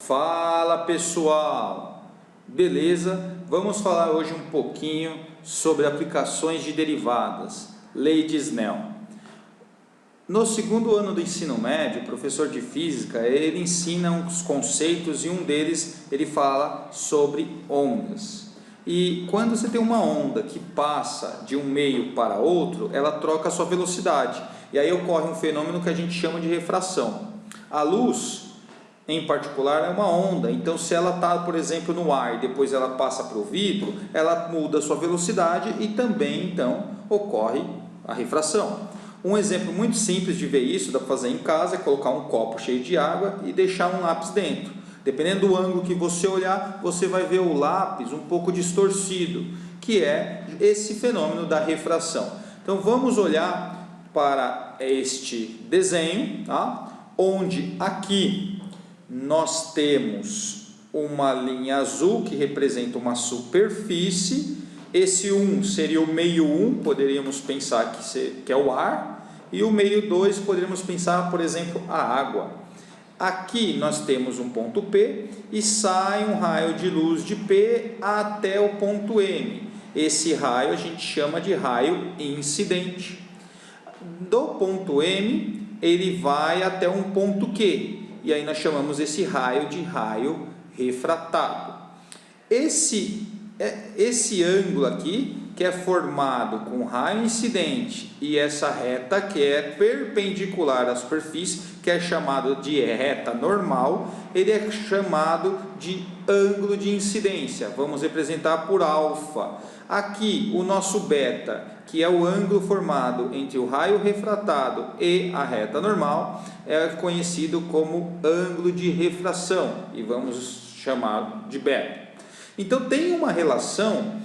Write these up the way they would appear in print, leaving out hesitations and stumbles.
Fala pessoal, beleza? Vamos falar hoje um pouquinho sobre aplicações de derivadas, lei de Snell. No segundo ano do ensino médio, o professor de física ele ensina uns conceitos e um deles ele fala sobre ondas. E quando você tem uma onda que passa de um meio para outro, ela troca a sua velocidade. E aí ocorre um fenômeno que a gente chama de refração. A luz, em particular, é uma onda, então se ela está, por exemplo, no ar e depois ela passa para o vidro, ela muda a sua velocidade e também, então, ocorre a refração. Um exemplo muito simples de ver isso, dá para fazer em casa, é colocar um copo cheio de água e deixar um lápis dentro. Dependendo do ângulo que você olhar, você vai ver o lápis um pouco distorcido, que é esse fenômeno da refração. Então vamos olhar para este desenho, tá? Onde aqui nós temos uma linha azul que representa uma superfície. Esse 1 seria o meio 1, poderíamos pensar que é o ar, e o meio 2 poderíamos pensar, por exemplo, a água. Aqui nós temos um ponto P e sai um raio de luz de P até o ponto M. Esse raio a gente chama de raio incidente. Do ponto M ele vai até um ponto Q, e aí nós chamamos esse raio de raio refratado. Esse ângulo aqui, que é formado com raio incidente, e essa reta que é perpendicular à superfície, que é chamado de reta normal, ele é chamado de ângulo de incidência. Vamos representar por alfa. Aqui o nosso beta, que é o ângulo formado entre o raio refratado e a reta normal, é conhecido como ângulo de refração, e vamos chamar de beta. Então tem uma relação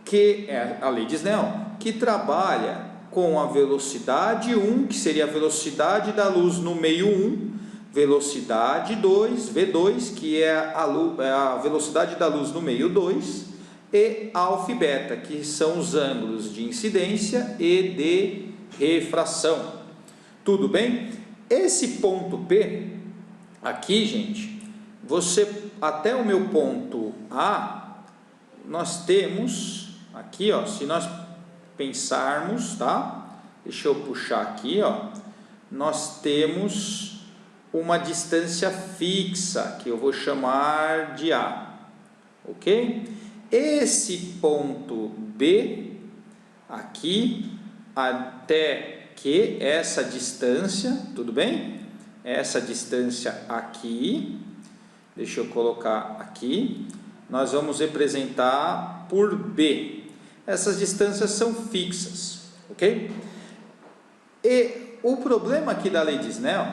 que é a lei de Snell, que trabalha com a velocidade 1, que seria a velocidade da luz no meio 1, velocidade 2, V2, que é a velocidade da luz no meio 2, e alfa e beta, que são os ângulos de incidência e de refração. Tudo bem? Esse ponto P, aqui, gente, até o meu ponto A, nós temos aqui, ó, se nós pensarmos, tá? Deixa eu puxar aqui, ó. Nós temos uma distância fixa, que eu vou chamar de A, ok? Esse ponto B, aqui, até que essa distância, tudo bem? Essa distância aqui, deixa eu colocar aqui, nós vamos representar por B. Essas distâncias são fixas, ok? E o problema aqui da lei de Snell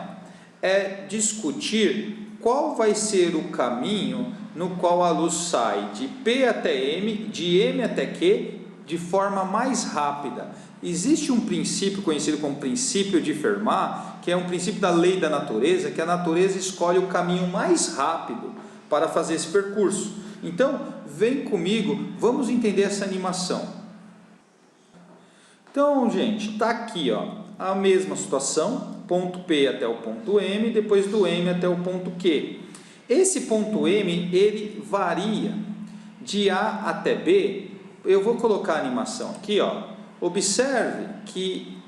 é discutir qual vai ser o caminho no qual a luz sai de P até M, de M até Q, de forma mais rápida. Existe um princípio conhecido como princípio de Fermat, que é um princípio da lei da natureza, que a natureza escolhe o caminho mais rápido para fazer esse percurso. Então, vem comigo, vamos entender essa animação. Então, gente, está aqui, ó, a mesma situação, ponto P até o ponto M, depois do M até o ponto Q. Esse ponto M, ele varia de A até B. Eu vou colocar a animação aqui, ó. Observe que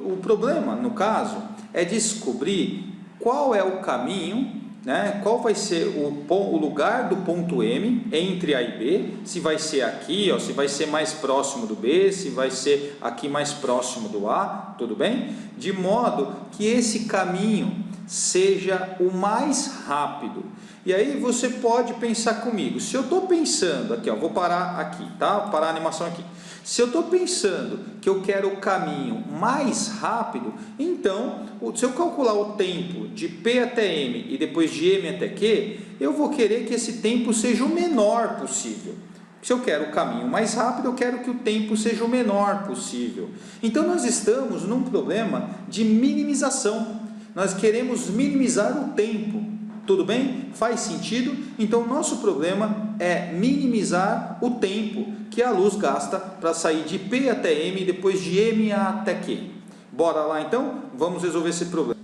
o problema, no caso, é descobrir qual é o caminho, né? Qual vai ser o lugar do ponto M entre A e B, se vai ser aqui, ó, se vai ser mais próximo do B, se vai ser aqui mais próximo do A, tudo bem? De modo que esse caminho seja o mais rápido. E aí você pode pensar comigo, se eu estou pensando aqui, ó, vou parar aqui, tá? Parar a animação aqui. Se eu estou pensando que eu quero o caminho mais rápido, então, se eu calcular o tempo de P até M e depois de M até Q, eu vou querer que esse tempo seja o menor possível. Se eu quero o caminho mais rápido, eu quero que o tempo seja o menor possível. Então, nós estamos num problema de minimização. Nós queremos minimizar o tempo. Tudo bem? Faz sentido? Então, o nosso problema é minimizar o tempo que a luz gasta para sair de P até M e depois de M até Q. Bora lá então? Vamos resolver esse problema.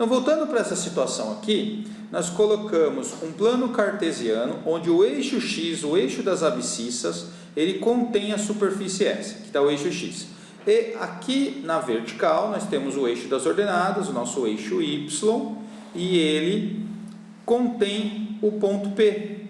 Então, voltando para essa situação aqui, nós colocamos um plano cartesiano, onde o eixo x, o eixo das abscissas, ele contém a superfície S, que está o eixo x. E aqui na vertical, nós temos o eixo das ordenadas, o nosso eixo y, e ele contém o ponto P.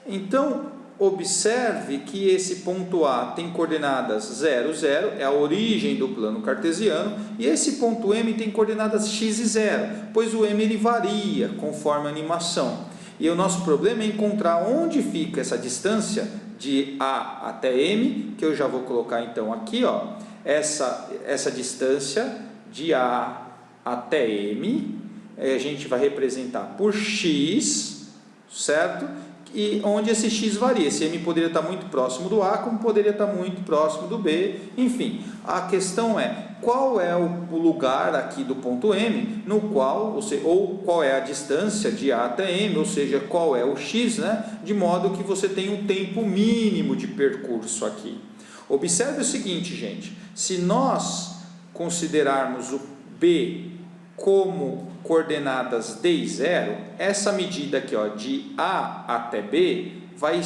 Então, observe que esse ponto A tem coordenadas 0, 0, é a origem do plano cartesiano, e esse ponto M tem coordenadas x e 0, pois o M ele varia conforme a animação. E o nosso problema é encontrar onde fica essa distância de A até M, que eu já vou colocar então aqui, ó, essa distância de A até M, a gente vai representar por x, certo? E onde esse x varia, esse M poderia estar muito próximo do A, como poderia estar muito próximo do B, enfim. A questão é, qual é o lugar aqui do ponto M, no qual, ou qual é a distância de A até M, ou seja, qual é o x, né? De modo que você tenha um tempo mínimo de percurso aqui. Observe o seguinte, gente, se nós considerarmos o B como coordenadas d e 0, essa medida aqui, ó, de A até B vai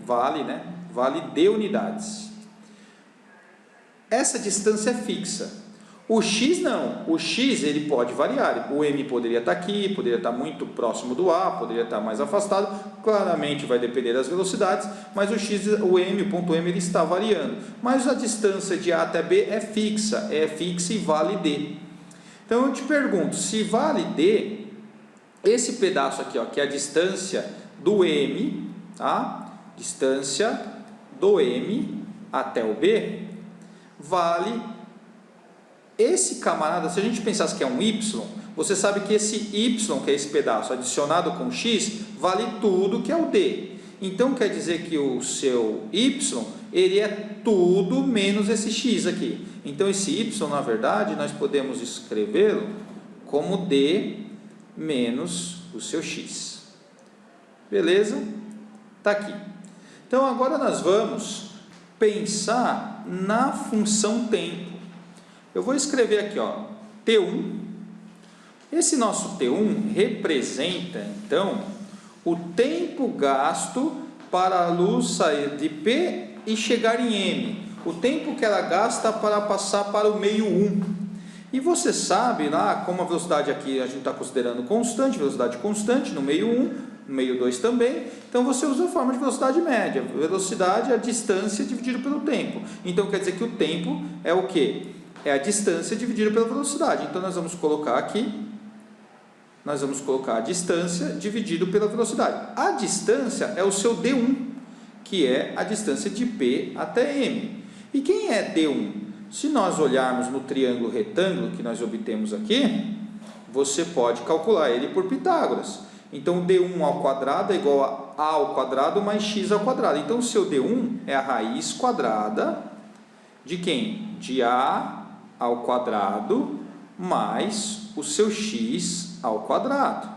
vale d unidades. Essa distância é fixa. O x não, o x ele pode variar, o M poderia estar aqui, poderia estar muito próximo do A, poderia estar mais afastado, claramente vai depender das velocidades, mas o x, o ponto M ele está variando. Mas a distância de A até B é fixa e vale d. Então eu te pergunto, se vale d, esse pedaço aqui, ó, que é a distância do M, tá? Distância do M até o B, vale esse camarada. Se a gente pensasse que é um y, você sabe que esse y, que é esse pedaço adicionado com x, vale tudo que é o d. Então quer dizer que o seu y, ele é tudo menos esse x aqui. Então esse y, na verdade, nós podemos escrevê-lo como d menos o seu x. Beleza? Está aqui. Então agora nós vamos pensar na função tempo. Eu vou escrever aqui, ó, T1. Esse nosso T1 representa, então, o tempo gasto para a luz sair de P e chegar em M. O tempo que ela gasta para passar para o meio 1. E você sabe, lá, como a velocidade aqui a gente está considerando constante, velocidade constante no meio 1, no meio 2 também, então você usa a forma de velocidade média. Velocidade é a distância dividida pelo tempo. Então quer dizer que o tempo é o quê? É a distância dividida pela velocidade. Então nós vamos colocar aqui, nós vamos colocar a distância dividido pela velocidade. A distância é o seu D1, que é a distância de P até M. E quem é D1? Se nós olharmos no triângulo retângulo que nós obtemos aqui, você pode calcular ele por Pitágoras. Então D1 ao quadrado é igual a A ao quadrado mais X ao quadrado. Então o seu D1 é a raiz quadrada de quem? De A ao quadrado mais o seu x ao quadrado,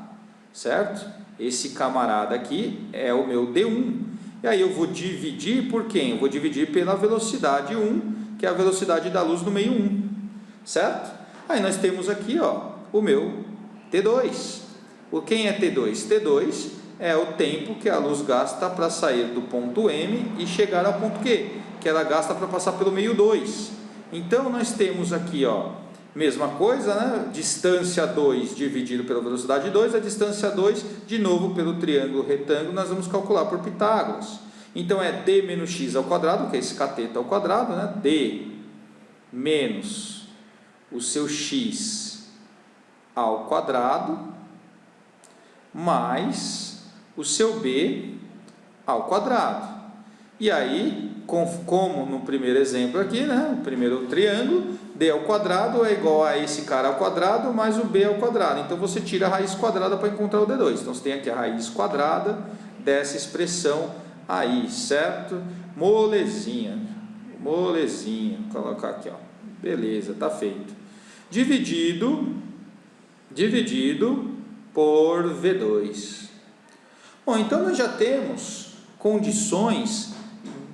certo? Esse camarada aqui é o meu D1. E aí eu vou dividir por quem? Eu vou dividir pela velocidade 1, que é a velocidade da luz no meio 1, certo? Aí nós temos aqui, ó, o meu T2. Quem é T2? T2 é o tempo que a luz gasta para sair do ponto M e chegar ao ponto Q, que ela gasta para passar pelo meio 2. Então nós temos aqui, ó, mesma coisa, né? Distância 2 dividido pela velocidade 2, a distância 2 de novo pelo triângulo retângulo, nós vamos calcular por Pitágoras. Então é d menos x ao quadrado, que é esse cateto ao quadrado, né? D menos o seu x ao quadrado mais o seu b ao quadrado. E aí, como no primeiro exemplo aqui, né, o primeiro triângulo, d ao quadrado é igual a esse cara ao quadrado mais o b ao quadrado. Então você tira a raiz quadrada para encontrar o d2. Então você tem aqui a raiz quadrada dessa expressão aí, certo? Molezinha, vou colocar aqui, ó. Beleza, tá feito. Dividido por V2. Bom, então nós já temos condições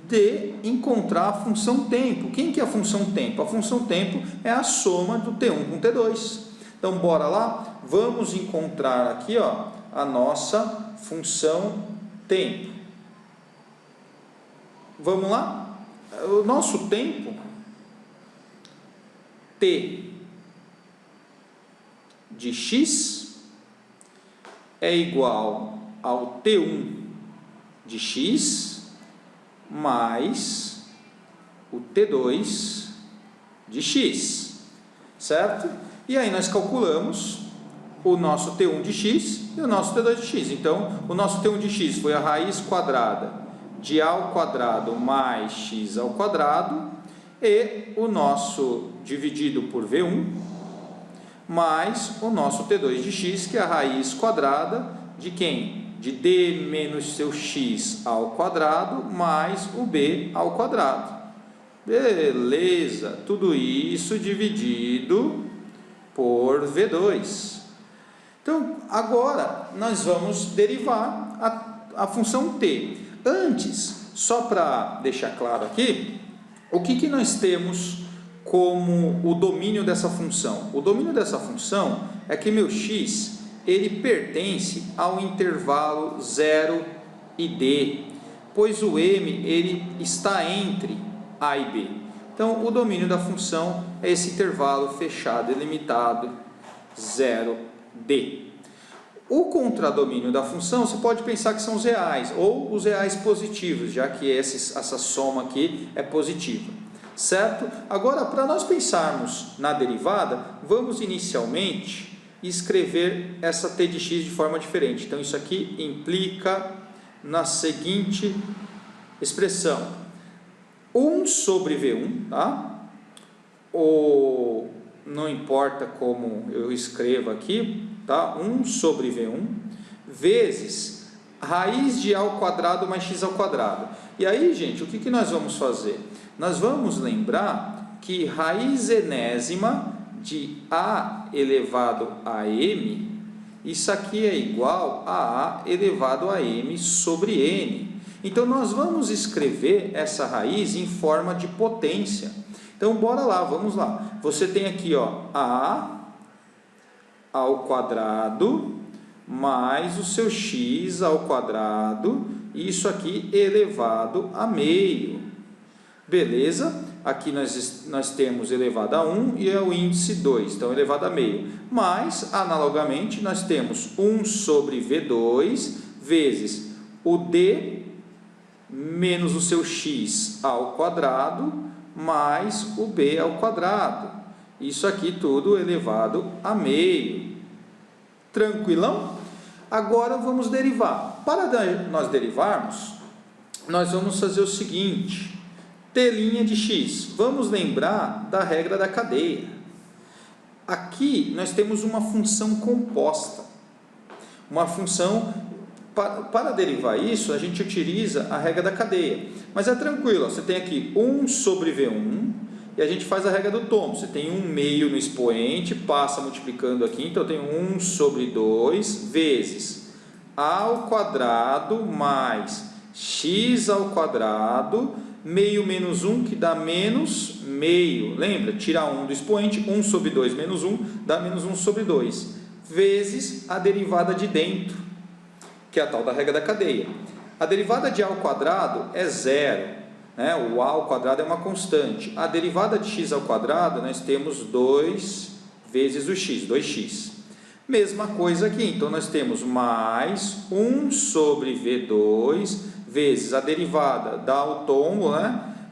de encontrar a função tempo. Quem que é a função tempo? A função tempo é a soma do T1 com T2. Então, bora lá? Vamos encontrar aqui, ó, a nossa função tempo. Vamos lá? O nosso tempo, t de x é igual ao t1 de x mais o t2 de x, certo? E aí nós calculamos o nosso t1 de x e o nosso t2 de x. Então, o nosso t1 de x foi a raiz quadrada de a ao quadrado mais x ao quadrado, e o nosso dividido por v1 mais o nosso t2 de x, que é a raiz quadrada de quem? De d menos seu x ao quadrado mais o b ao quadrado. Beleza, tudo isso dividido por v2. Então, agora nós vamos derivar a função t. Antes, só para deixar claro aqui, o que nós temos como o domínio dessa função? O domínio dessa função é que meu x, ele pertence ao intervalo 0 e d, pois o m ele está entre a e b. Então, o domínio da função é esse intervalo fechado e limitado 0d. O contradomínio da função, você pode pensar que são os reais, ou os reais positivos, já que essa soma aqui é positiva, certo? Agora, para nós pensarmos na derivada, vamos inicialmente escrever essa t de x de forma diferente. Então, isso aqui implica na seguinte expressão: 1 sobre v1, tá? Ou não importa como eu escrevo aqui, tá? 1 sobre v1 vezes raiz de a ao quadrado mais x ao quadrado. E aí, gente, o que nós vamos fazer? Nós vamos lembrar que raiz enésima de a elevado a m, isso aqui é igual a elevado a m sobre n. Então, nós vamos escrever essa raiz em forma de potência. Então, bora lá, vamos lá. Você tem aqui, ó, a ao quadrado mais o seu x ao quadrado, isso aqui elevado a meio. Beleza? Aqui nós temos elevado a 1 e é o índice 2, então elevado a meio. Mas, analogamente, nós temos 1 sobre v2 vezes o d menos o seu x ao quadrado mais o b ao quadrado. Isso aqui tudo elevado a meio. Tranquilão? Agora vamos derivar. Para nós derivarmos, nós vamos fazer o seguinte: t' de x. Vamos lembrar da regra da cadeia. Aqui nós temos uma função composta. Uma função, para derivar isso, a gente utiliza a regra da cadeia. Mas é tranquilo, você tem aqui 1 sobre v1, e a gente faz a regra do tombo. Você tem 1 meio no expoente, passa multiplicando aqui, então eu tenho 1 sobre 2 vezes a ao quadrado mais x ao quadrado, meio menos 1, que dá menos meio. Lembra? Tira 1 do expoente, 1 sobre 2 menos 1, dá menos 1 sobre 2, vezes a derivada de dentro, que é a tal da regra da cadeia. A derivada de a ao quadrado é zero. O a ao quadrado é uma constante. A derivada de x ao quadrado, nós temos 2 vezes o x, 2x. Mesma coisa aqui, então nós temos mais 1 sobre v2 vezes a derivada dá o tombo,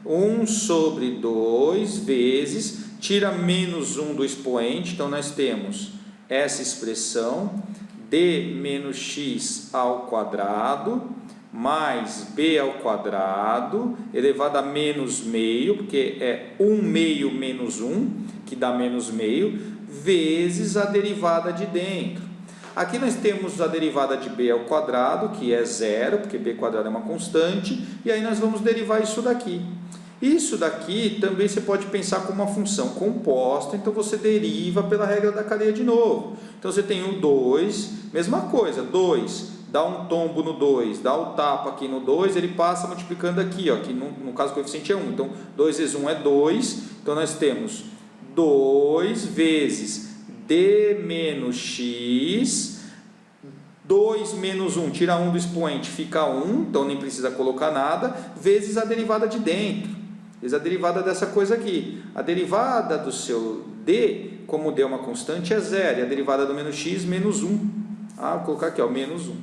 1 sobre 2 vezes, tira menos 1 do expoente, então nós temos essa expressão, d menos x ao quadrado mais b ao quadrado, elevado a menos meio, porque é 1 meio menos 1, que dá menos meio, vezes a derivada de dentro. Aqui nós temos a derivada de b ao quadrado, que é zero, porque b quadrado é uma constante, e aí nós vamos derivar isso daqui. Isso daqui também você pode pensar como uma função composta, então você deriva pela regra da cadeia de novo. Então você tem o 2, mesma coisa, 2 dá um tombo no 2, dá o tapa aqui no 2, ele passa multiplicando aqui, ó, que no caso o coeficiente é 1, então 2 vezes 1 é 2, então nós temos 2 vezes D menos X, 2 menos 1, tira 1 do expoente, fica 1, então nem precisa colocar nada, vezes a derivada de dentro, vezes a derivada dessa coisa aqui. A derivada do seu D, como D é uma constante, é 0, e a derivada do menos X, menos 1. Vou colocar aqui, ó, menos 1.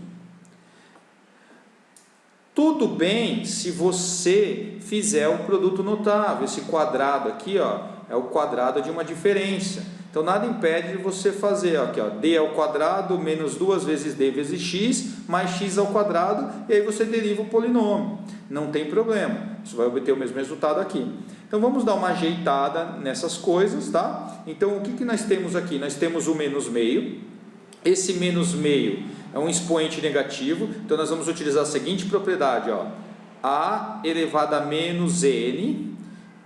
Tudo bem se você fizer o produto notável. Esse quadrado aqui, ó, é o quadrado de uma diferença. Então, nada impede de você fazer, ó, aqui, ó, D ao quadrado menos 2 vezes D vezes X, mais X ao quadrado, e aí você deriva o polinômio. Não tem problema, você vai obter o mesmo resultado aqui. Então, vamos dar uma ajeitada nessas coisas, tá? Então, o que nós temos aqui? Nós temos o menos meio. Esse menos meio é um expoente negativo, então nós vamos utilizar a seguinte propriedade, ó, A elevado a menos N,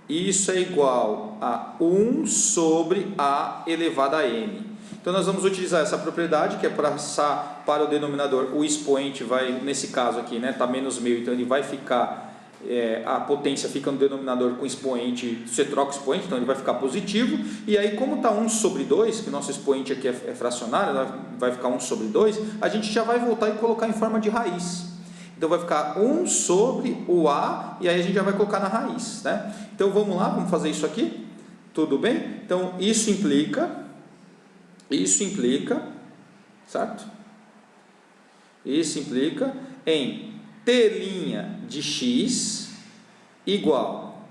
isso é igual a 1 sobre A elevado a N. Então nós vamos utilizar essa propriedade, que é passar para o denominador, o expoente vai, nesse caso aqui, né, tá menos meio, então ele vai ficar, a potência fica no denominador com expoente, você troca o expoente, então ele vai ficar positivo, e aí como está 1 sobre 2, que o nosso expoente aqui é fracionário, vai ficar 1 sobre 2, a gente já vai voltar e colocar em forma de raiz. Então vai ficar 1 sobre o A, e aí a gente já vai colocar na raiz, né? Então vamos lá, vamos fazer isso aqui, tudo bem? Então isso implica, certo? Isso implica em T' de x igual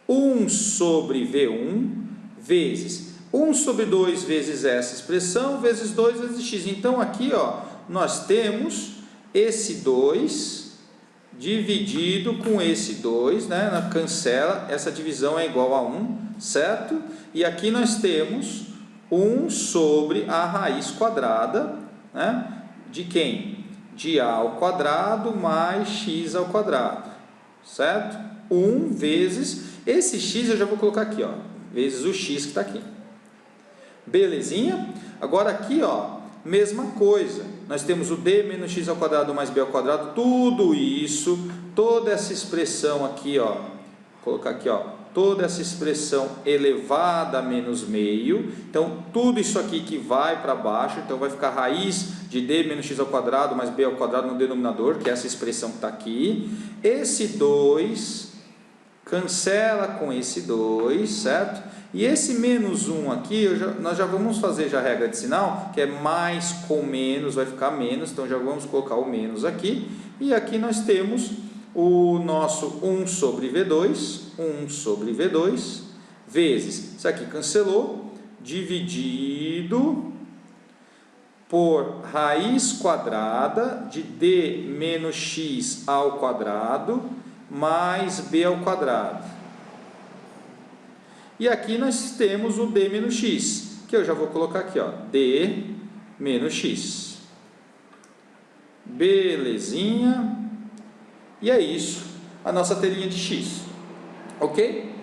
1 sobre V1 vezes 1 sobre 2 vezes essa expressão, vezes 2 vezes x. Então aqui, ó, nós temos esse 2 dividido com esse 2, né? Cancela, essa divisão é igual a 1, certo? E aqui nós temos 1 sobre a raiz quadrada, né? De quem? De A ao quadrado mais x ao quadrado, certo? 1 vezes, esse x eu já vou colocar aqui, ó, vezes o x que está aqui. Belezinha? Agora aqui, ó, mesma coisa. Nós temos o D menos x ao quadrado mais B ao quadrado, tudo isso, toda essa expressão aqui, ó, vou colocar aqui, ó, toda essa expressão elevada a menos meio. Então, tudo isso aqui que vai para baixo, então vai ficar raiz de D menos x ao quadrado mais B ao quadrado no denominador, que é essa expressão que está aqui. Esse 2 cancela com esse 2, certo? E esse menos 1 aqui, nós já vamos fazer já a regra de sinal, que é mais com menos, vai ficar menos, então já vamos colocar o menos aqui. E aqui nós temos o nosso 1 sobre V2, vezes, isso aqui cancelou, dividido por raiz quadrada de D menos x ao quadrado mais B ao quadrado. E aqui nós temos o D menos x, que eu já vou colocar aqui, ó, D menos x. Belezinha. E é isso, a nossa telinha de x. Ok?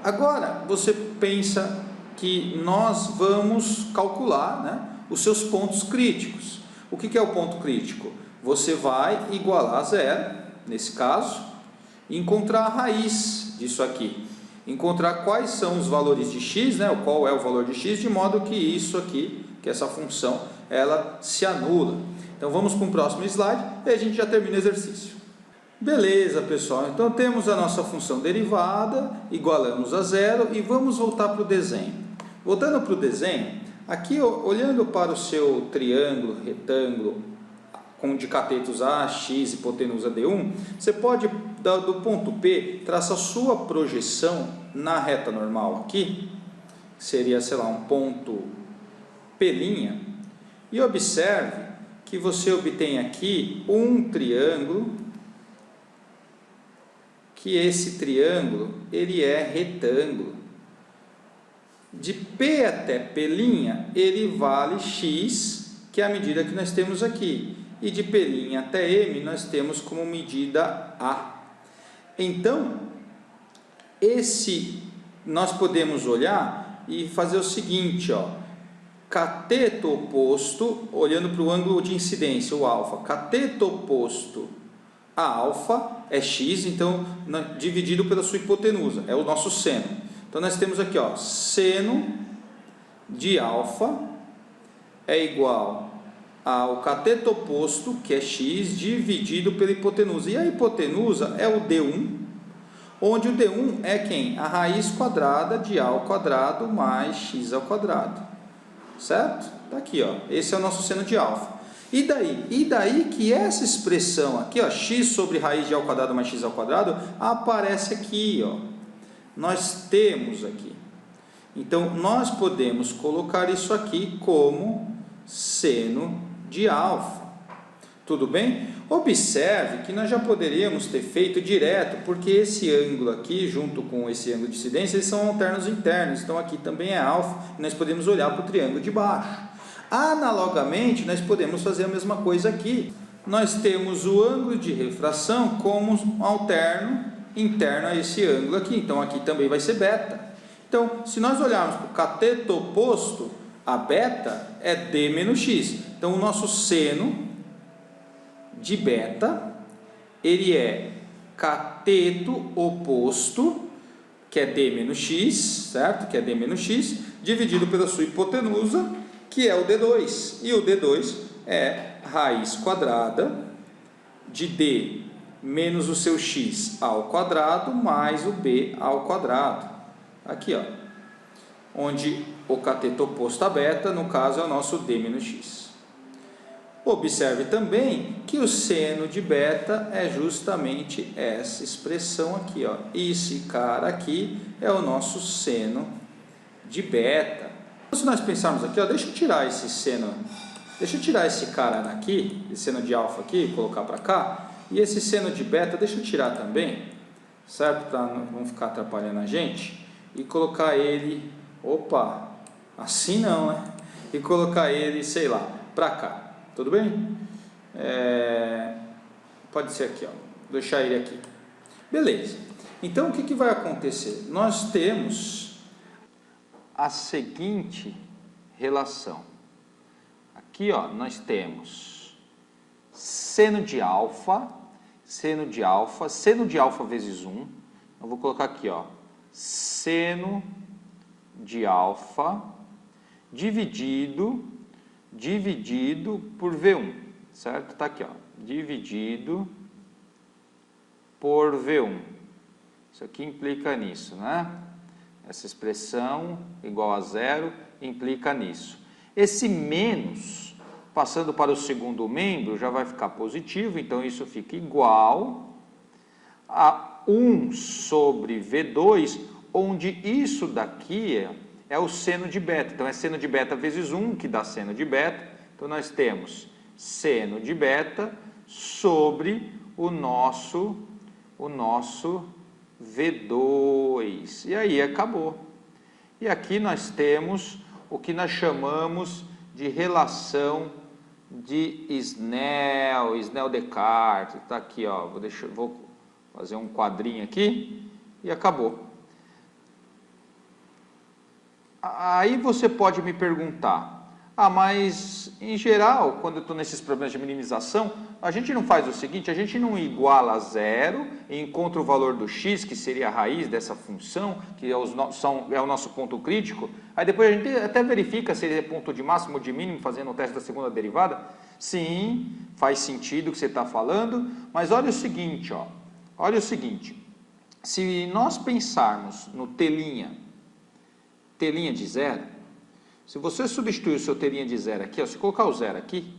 Agora, você pensa que nós vamos calcular, né, os seus pontos críticos. O que é o ponto crítico? Você vai igualar a zero, nesse caso, e encontrar a raiz disso aqui. Encontrar quais são os valores de x, né, qual é o valor de x, de modo que isso aqui, que essa função, ela se anula. Então vamos para o próximo slide e a gente já termina o exercício. Beleza, pessoal, então temos a nossa função derivada, igualamos a zero e vamos voltar para o desenho. Voltando para o desenho, aqui olhando para o seu triângulo, retângulo, de catetos A, X e hipotenusa D1, você pode, do ponto P, traçar a sua projeção na reta normal aqui, seria, sei lá, um ponto P', e observe que você obtém aqui um triângulo, que esse triângulo, ele é retângulo. De P até P', ele vale X, que é a medida que nós temos aqui. E de P' até M, nós temos como medida A. Então, nós podemos olhar e fazer o seguinte, ó. Cateto oposto, olhando para o ângulo de incidência, o alfa. Cateto oposto a alfa é x, então, dividido pela sua hipotenusa, é o nosso seno. Então, nós temos aqui, ó, seno de alfa é igual ao cateto oposto, que é x, dividido pela hipotenusa. E a hipotenusa é o D1, onde o D1 é quem? A raiz quadrada de A ao quadrado mais x ao quadrado. Certo? Está aqui, ó. Esse é o nosso seno de alfa. E daí? E daí que essa expressão aqui, ó, x sobre raiz de A ao quadrado mais x ao quadrado, aparece aqui, ó. Nós temos aqui. Então, nós podemos colocar isso aqui como seno de alfa. Tudo bem? Observe que nós já poderíamos ter feito direto, porque esse ângulo aqui, junto com esse ângulo de incidência, eles são alternos internos. Então, aqui também é alfa, e nós podemos olhar para o triângulo de baixo. Analogamente, nós podemos fazer a mesma coisa aqui. Nós temos o ângulo de refração como um alterno interno a esse ângulo aqui. Então, aqui também vai ser beta. Então, se nós olharmos para o cateto oposto, a beta é D menos X. Então, o nosso seno de beta, ele é cateto oposto, que é D menos X, certo? Que é D menos X, dividido pela sua hipotenusa, que é o D2. E o D2 é raiz quadrada de D menos o seu X ao quadrado mais o B ao quadrado. Aqui, ó, onde o cateto oposto a beta, no caso, é o nosso D menos X. Observe também que o seno de beta é justamente essa expressão aqui, ó. Esse cara aqui é o nosso seno de beta. Se nós pensarmos aqui, ó, deixa eu tirar esse seno, deixa eu tirar esse cara daqui, esse seno de alfa aqui, colocar para cá, e esse seno de beta, deixa eu tirar também, certo? Para não ficar atrapalhando a gente, e colocar ele, opa, assim não, né? E colocar ele, sei lá, para cá. Tudo bem? Pode ser aqui, ó. Vou deixar ele aqui. Beleza. Então, o que vai acontecer? Nós temos a seguinte relação. Aqui, ó, nós temos seno de alfa vezes 1. Eu vou colocar aqui, ó, seno de alfa dividido por V1, certo? Tá aqui, ó, dividido por V1. Isso aqui implica nisso, né? Essa expressão igual a zero implica nisso. Esse menos, passando para o segundo membro, já vai ficar positivo, então isso fica igual a 1 sobre V2, onde isso daqui é o seno de beta. Então, é seno de beta vezes 1, que dá seno de beta. Então, nós temos seno de beta sobre o nosso V2. E aí, acabou. E aqui nós temos o que nós chamamos de relação de Snell-Descartes. Está aqui, ó. Vou fazer um quadrinho aqui e acabou. Aí você pode me perguntar, mas em geral, quando eu estou nesses problemas de minimização, a gente não faz o seguinte, a gente não iguala a zero e encontra o valor do x, que seria a raiz dessa função, que é o nosso ponto crítico, aí depois a gente até verifica se ele é ponto de máximo ou de mínimo, fazendo o teste da segunda derivada. Sim, faz sentido o que você está falando, mas olha o seguinte, ó, olha o seguinte, se nós pensarmos no telinha de zero, se você substituir o seu telinha de zero aqui, ó, se colocar o zero aqui,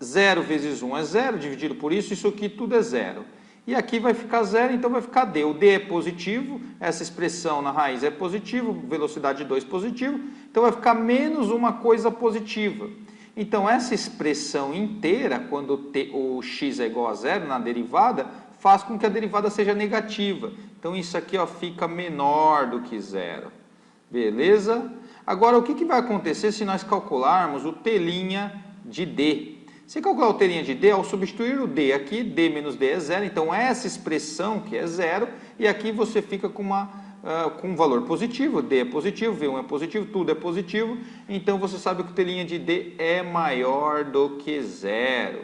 0 vezes 1 é 0, dividido por isso aqui tudo é zero. E aqui vai ficar zero, então vai ficar D. O D é positivo, essa expressão na raiz é positivo, velocidade 2 positivo, então vai ficar menos uma coisa positiva. Então essa expressão inteira, quando o x é igual a zero na derivada, faz com que a derivada seja negativa. Então isso aqui, ó, fica menor do que zero. Beleza? Agora, o que vai acontecer se nós calcularmos o telinha de D? Se calcular o telinha de D, ao substituir o D aqui, D menos D é zero, então essa expressão que é zero, e aqui você fica com um valor positivo, D é positivo, V1 é positivo, tudo é positivo, então você sabe que o telinha de D é maior do que zero.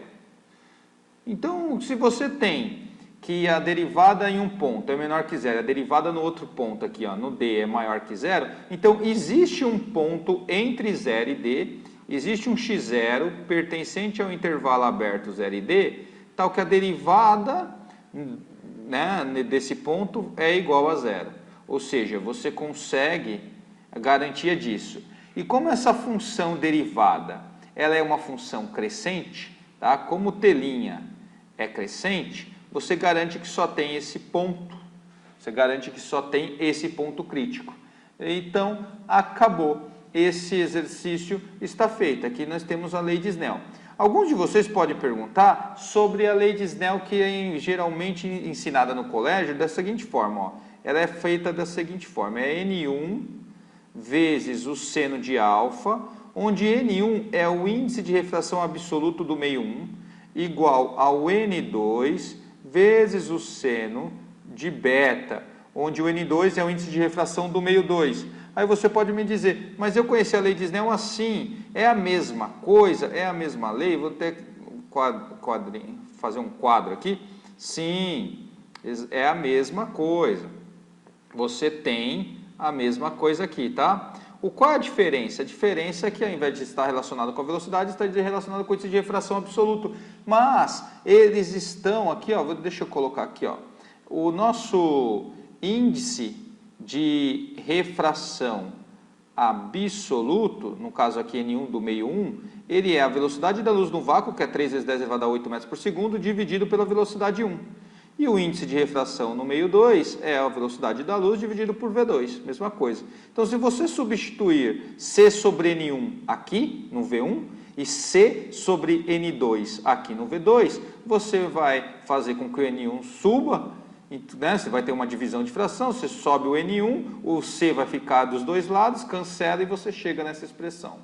Então, se você tem que a derivada em um ponto é menor que zero, a derivada no outro ponto aqui, ó, no D é maior que zero, então existe um ponto entre 0 e D, existe um x0 pertencente ao intervalo aberto 0 e D, tal que a derivada, né, desse ponto é igual a zero. Ou seja, você consegue a garantia disso. E como essa função derivada ela é uma função crescente, tá? Como t' é crescente, você garante que só tem esse ponto. Você garante que só tem esse ponto crítico. Então, acabou. Esse exercício está feito. Aqui nós temos a lei de Snell. Alguns de vocês podem perguntar sobre a lei de Snell, que é geralmente ensinada no colégio da seguinte forma. Ó. Ela é feita da seguinte forma. É N1 vezes o seno de alfa, onde N1 é o índice de refração absoluto do meio 1, igual ao N2 vezes o seno de beta, onde o N2 é o índice de refração do meio 2. Aí você pode me dizer, mas eu conheci a lei de Snell assim, é a mesma coisa, é a mesma lei? Vou ter que fazer um quadro aqui. Sim, é a mesma coisa. Você tem a mesma coisa aqui, tá? Qual é a diferença? A diferença é que ao invés de estar relacionado com a velocidade, está relacionado com o índice de refração absoluto. Mas eles estão aqui, ó, deixa eu colocar aqui, ó. O nosso índice de refração absoluto, no caso aqui N1 do meio 1, ele é a velocidade da luz no vácuo, que é 3 vezes 10 elevado a 8 metros por segundo, dividido pela velocidade 1. E o índice de refração no meio 2 é a velocidade da luz dividido por V2, mesma coisa. Então, se você substituir C sobre N1 aqui no V1 e C sobre N2 aqui no V2, você vai fazer com que o N1 suba, né? Você vai ter uma divisão de fração, você sobe o N1, o C vai ficar dos dois lados, cancela e você chega nessa expressão.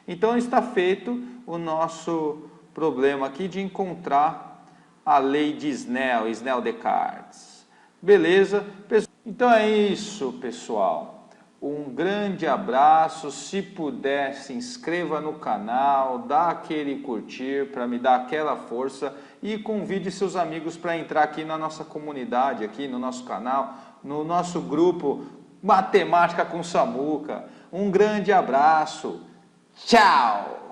Então, está feito o nosso problema aqui de encontrar a lei de Snell, Snell-Descartes. Beleza? Então é isso, pessoal. Um grande abraço. Se puder, se inscreva no canal, dá aquele curtir para me dar aquela força e convide seus amigos para entrar aqui na nossa comunidade, aqui no nosso canal, no nosso grupo Matemática com Samuca. Um grande abraço. Tchau!